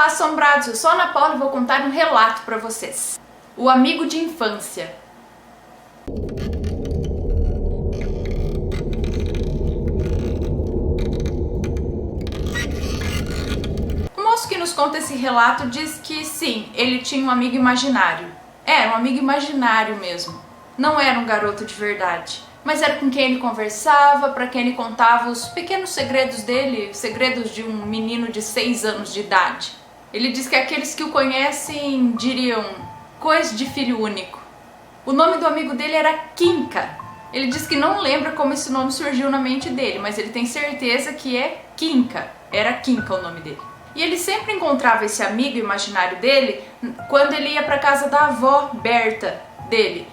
assombrados, eu sou a Ana Paula e vou contar um relato para vocês. O amigo de infância. O moço que nos conta esse relato diz que sim, ele tinha um amigo imaginário. Era um amigo imaginário mesmo. Não era um garoto de verdade, mas era com quem ele conversava, para quem ele contava os pequenos segredos dele, segredos de um menino de 6 anos de idade. Ele diz que aqueles que o conhecem diriam, coisa de filho único. O nome do amigo dele era Kinka. Ele diz que não lembra como esse nome surgiu na mente dele, mas ele tem certeza que é Kinka. Era Kinka o nome dele. E ele sempre encontrava esse amigo imaginário dele quando ele ia para casa da avó Berta dele.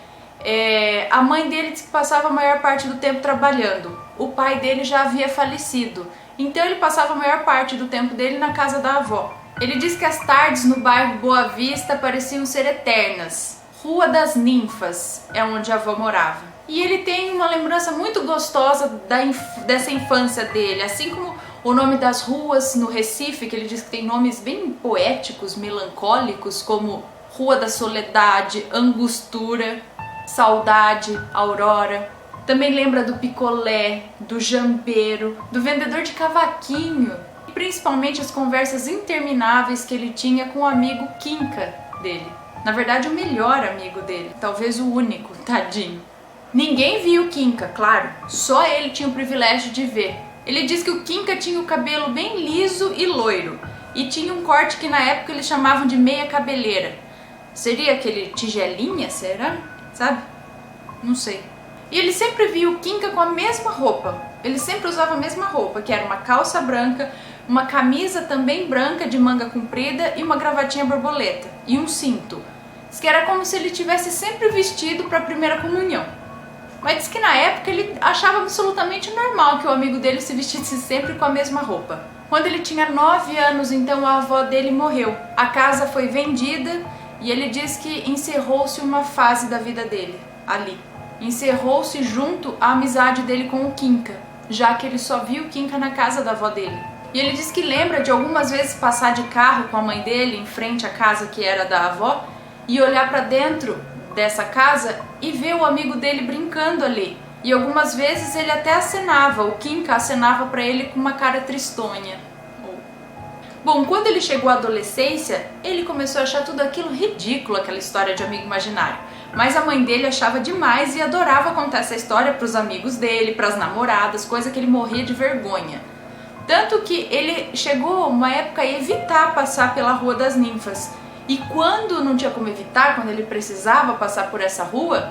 A mãe dele disse que passava a maior parte do tempo trabalhando. O pai dele já havia falecido, então ele passava a maior parte do tempo dele na casa da avó. Ele diz que as tardes no bairro Boa Vista pareciam ser eternas. Rua das Ninfas é onde a avó morava. E ele tem uma lembrança muito gostosa dessa infância dele, assim como o nome das ruas no Recife, que ele diz que tem nomes bem poéticos, melancólicos, como Rua da Soledade, Angostura, Saudade, Aurora. Também lembra do picolé, do jambeiro, do vendedor de cavaquinho. E principalmente as conversas intermináveis que ele tinha com o amigo Kinka dele. Na verdade, o melhor amigo dele, talvez o único, tadinho. Ninguém via o Kinka, claro, só ele tinha o privilégio de ver. Ele diz que o Kinka tinha o cabelo bem liso e loiro, e tinha um corte que na época eles chamavam de meia cabeleira. Seria aquele tigelinha, será? Sabe? Não sei. E ele sempre via o Kinka com a mesma roupa. Ele sempre usava a mesma roupa, que era uma calça branca, uma camisa também branca de manga comprida e uma gravatinha borboleta. E um cinto. Diz que era como se ele tivesse sempre vestido para a primeira comunhão. Mas diz que na época ele achava absolutamente normal que o amigo dele se vestisse sempre com a mesma roupa. Quando ele tinha 9 anos, então a avó dele morreu. A casa foi vendida e ele diz que encerrou-se uma fase da vida dele ali. Encerrou-se junto à amizade dele com o Kinka, já que ele só viu o Kinka na casa da avó dele. E ele diz que lembra de algumas vezes passar de carro com a mãe dele em frente à casa que era da avó e olhar para dentro dessa casa e ver o amigo dele brincando ali. E algumas vezes ele até acenava, o Kinka acenava para ele com uma cara tristonha. Bom, quando ele chegou à adolescência, ele começou a achar tudo aquilo ridículo, aquela história de amigo imaginário. Mas a mãe dele achava demais e adorava contar essa história para os amigos dele, para as namoradas, coisa que ele morria de vergonha. Tanto que ele chegou uma época a evitar passar pela Rua das Ninfas. E quando não tinha como evitar, quando ele precisava passar por essa rua,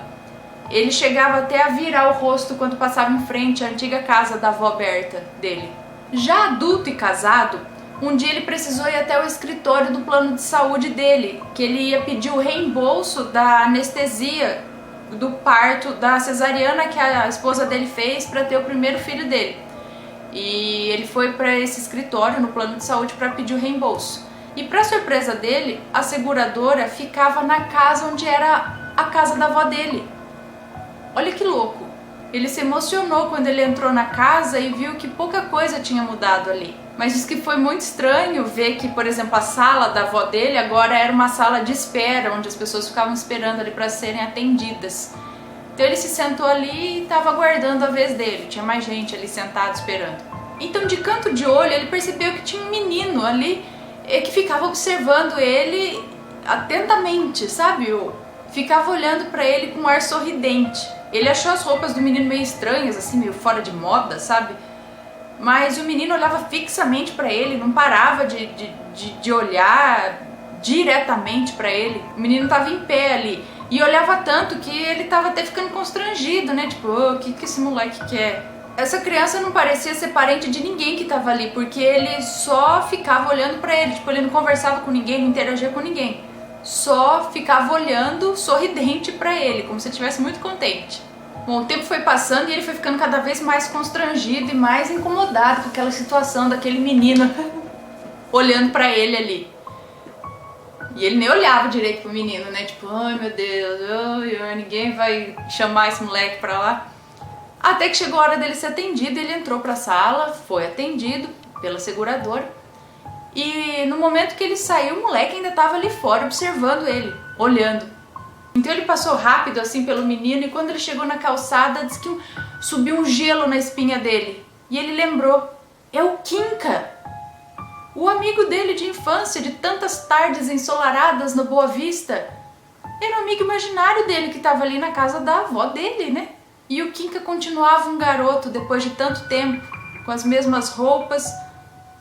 ele chegava até a virar o rosto quando passava em frente à antiga casa da avó Berta dele. Já adulto e casado, um dia ele precisou ir até o escritório do plano de saúde dele, que ele ia pedir o reembolso da anestesia do parto da cesariana que a esposa dele fez para ter o primeiro filho dele. E ele foi para esse escritório no plano de saúde para pedir o reembolso. E para surpresa dele, a seguradora ficava na casa onde era a casa da avó dele. Olha que louco! Ele se emocionou quando ele entrou na casa e viu que pouca coisa tinha mudado ali. Mas diz que foi muito estranho ver que, por exemplo, a sala da avó dele agora era uma sala de espera, onde as pessoas ficavam esperando ali para serem atendidas. Então ele se sentou ali e estava aguardando a vez dele, tinha mais gente ali sentado esperando. Então, de canto de olho, ele percebeu que tinha um menino ali que ficava observando ele atentamente, sabe? Ficava olhando para ele com um ar sorridente. Ele achou as roupas do menino meio estranhas, assim, meio fora de moda, sabe? Mas o menino olhava fixamente para ele, não parava de olhar diretamente para ele. O menino estava em pé ali e olhava tanto que ele estava até ficando constrangido, né? Tipo, o que esse moleque quer? Essa criança não parecia ser parente de ninguém que estava ali, porque ele só ficava olhando para ele. Tipo, ele não conversava com ninguém, não interagia com ninguém. Só ficava olhando sorridente para ele, como se ele estivesse muito contente. Bom, o tempo foi passando e ele foi ficando cada vez mais constrangido e mais incomodado com aquela situação daquele menino olhando pra ele ali. E ele nem olhava direito pro menino, né? Tipo, ai meu Deus, ninguém vai chamar esse moleque pra lá. Até que chegou a hora dele ser atendido, ele entrou pra sala, foi atendido pela seguradora E no momento que ele saiu, o moleque ainda estava ali fora observando ele, olhando. Então ele passou rápido assim pelo menino e quando ele chegou na calçada, disse que subiu um gelo na espinha dele. E ele lembrou, é o Kinka, o amigo dele de infância, de tantas tardes ensolaradas no Boa Vista. Era um amigo imaginário dele que estava ali na casa da avó dele, né? E o Kinka continuava um garoto depois de tanto tempo, com as mesmas roupas,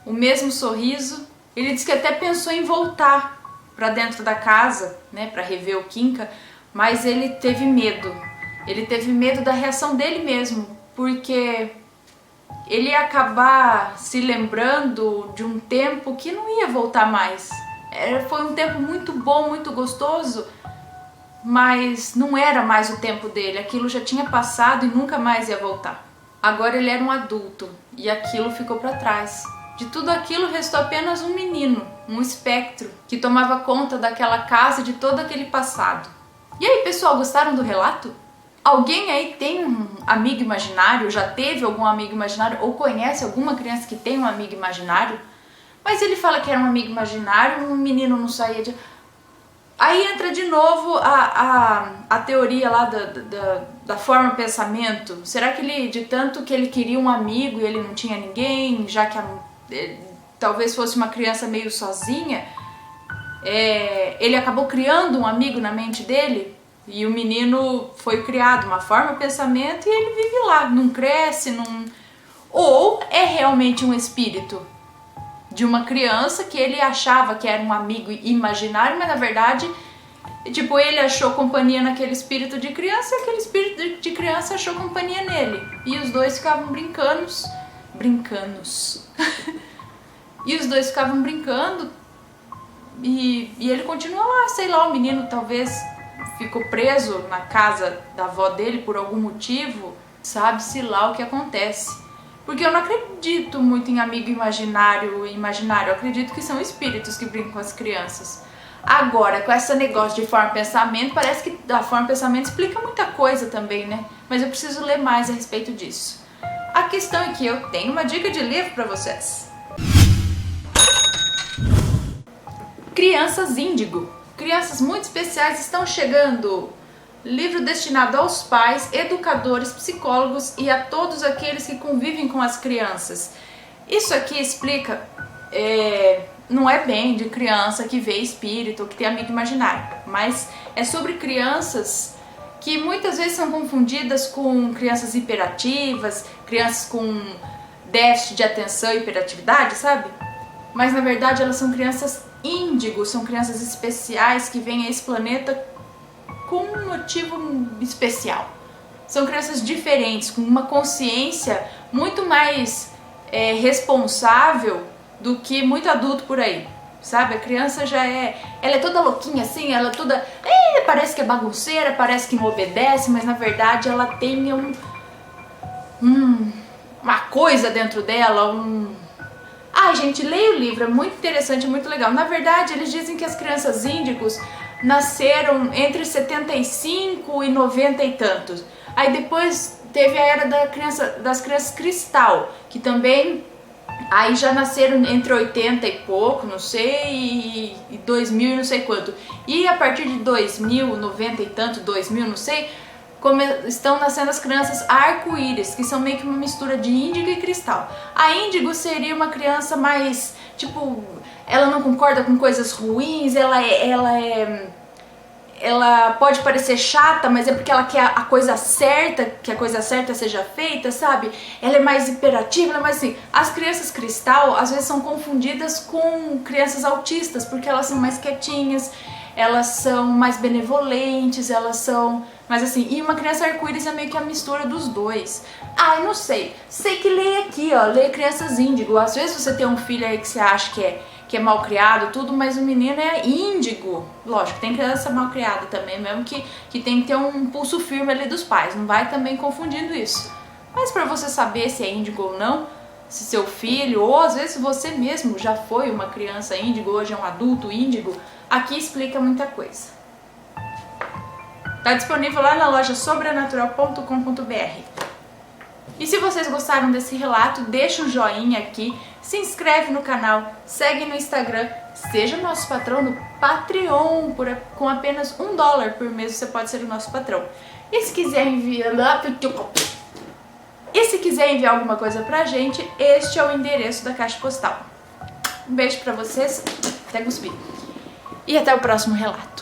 o mesmo sorriso. Ele disse que até pensou em voltar para dentro da casa, né, para rever o Kinka, mas ele teve medo. Ele teve medo da reação dele mesmo, porque ele ia acabar se lembrando de um tempo que não ia voltar mais. Foi um tempo muito bom, muito gostoso, mas não era mais o tempo dele. Aquilo já tinha passado e nunca mais ia voltar. Agora ele era um adulto e aquilo ficou para trás. De tudo aquilo restou apenas um menino, um espectro, que tomava conta daquela casa e de todo aquele passado. E aí, pessoal, gostaram do relato? Alguém aí tem um amigo imaginário, já teve algum amigo imaginário, ou conhece alguma criança que tem um amigo imaginário? Mas ele fala que era um amigo imaginário, um menino não saía de... Aí entra de novo a teoria lá da forma pensamento. Será que ele, de tanto que ele queria um amigo e ele não tinha ninguém, já que talvez fosse uma criança meio sozinha, ele acabou criando um amigo na mente dele? E o menino foi criado, uma forma pensamento, e ele vive lá, não cresce, não... Ou é realmente um espírito de uma criança que ele achava que era um amigo imaginário, mas na verdade, tipo, ele achou companhia naquele espírito de criança e aquele espírito de criança achou companhia nele. E os dois ficavam brincando. E os dois ficavam brincando e ele continua lá, sei lá, o menino talvez ficou preso na casa da avó dele por algum motivo, sabe-se lá o que acontece. Porque eu não acredito muito em amigo imaginário, eu acredito que são espíritos que brincam com as crianças. Agora, com esse negócio de forma de pensamento, parece que a forma de pensamento explica muita coisa também, né? Mas eu preciso ler mais a respeito disso. A questão é que eu tenho uma dica de livro para vocês. Crianças Índigo. Crianças muito especiais estão chegando. Livro destinado aos pais, educadores, psicólogos e a todos aqueles que convivem com as crianças. Isso aqui explica, não é bem de criança que vê espírito ou que tem amigo imaginário, mas é sobre crianças que muitas vezes são confundidas com crianças hiperativas, crianças com déficit de atenção e hiperatividade, sabe? Mas na verdade elas são crianças índigo, são crianças especiais que vêm a esse planeta com um motivo especial. São crianças diferentes, com uma consciência muito mais responsável do que muito adulto por aí, sabe? A criança ela é toda louquinha assim, ela é toda, parece que é bagunceira, parece que não obedece, mas na verdade ela tem uma coisa dentro dela, Ai, gente, leia o livro, é muito interessante, muito legal. Na verdade, eles dizem que as crianças índigos nasceram entre 75 e 90 e tantos. Aí depois teve a era das crianças cristal, que também aí já nasceram entre 80 e pouco, não sei, e 2000 e não sei quanto. E a partir de 2000, 90 e tanto, 2000, não sei, estão nascendo as crianças arco-íris, que são meio que uma mistura de índigo e cristal. A índigo seria uma criança mais, tipo, ela não concorda com coisas ruins, ela pode parecer chata, mas é porque ela quer a coisa certa, que a coisa certa seja feita, sabe? Ela é mais hiperativa, ela é mais assim. As crianças cristal, às vezes, são confundidas com crianças autistas, porque elas são mais quietinhas, elas são mais benevolentes, elas são... Mas assim, e uma criança arco-íris é meio que a mistura dos dois. Ah, eu não sei. Sei que leia aqui, ó, leia Crianças Índigo. Às vezes você tem um filho aí que você acha que é mal criado, tudo, mas o menino é índigo. Lógico, tem criança mal criada também, mesmo que tem que ter um pulso firme ali dos pais. Não vai também confundindo isso. Mas pra você saber se é índigo ou não, se seu filho, ou às vezes você mesmo já foi uma criança índigo, hoje é um adulto índigo, aqui explica muita coisa. Está disponível lá na loja sobrenatural.com.br. E se vocês gostaram desse relato, deixa um joinha aqui, se inscreve no canal, segue no Instagram, seja nosso patrão no Patreon, com apenas $1 por mês você pode ser o nosso patrão. E se quiser enviar alguma coisa pra gente, este é o endereço da caixa postal. Um beijo pra vocês, até cuspi. E até o próximo relato.